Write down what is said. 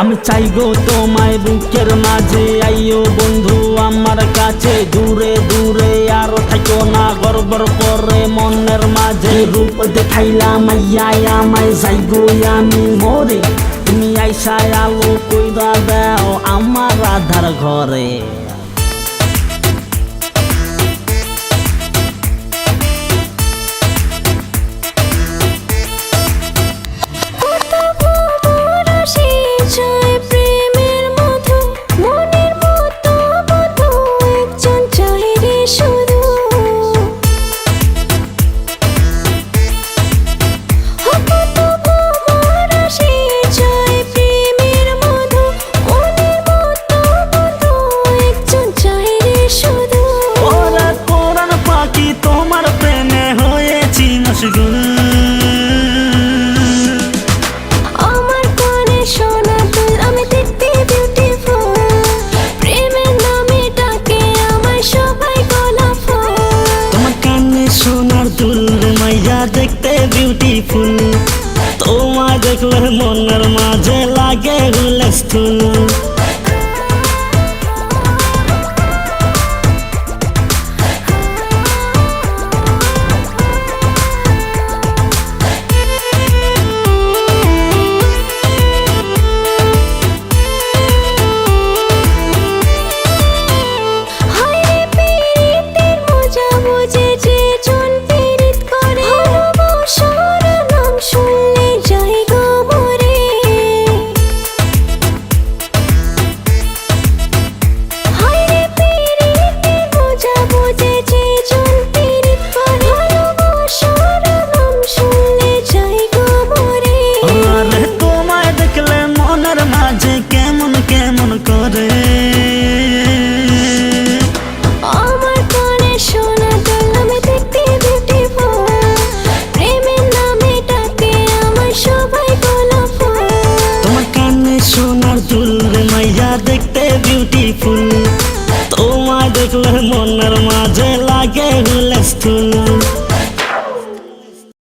আমি চাই গো তোমায় বুকের মাঝে, আইও বন্ধু আমার কাছে। দূরে দূরে আর থাকো না, গড়বড় করে মনের মাঝে। রূপ দেখাইলাম আইয়াই আমায়, যাই গো আমি মরে। তুমি আইসায় আলো কইরা দাও আমার আধার ঘরে। আমার কানে শোনা তুই, আমি দেখতে বিউটিফুল। প্রেমের নামে ডাকে আমায় সবাই গোলাপ ফুল। তোমার কানে সোনার দুল মাইয়া দেখতে বিউটিফুল। তোমায় দেখলে মনের মাঝে লাগে হুলস্থুল।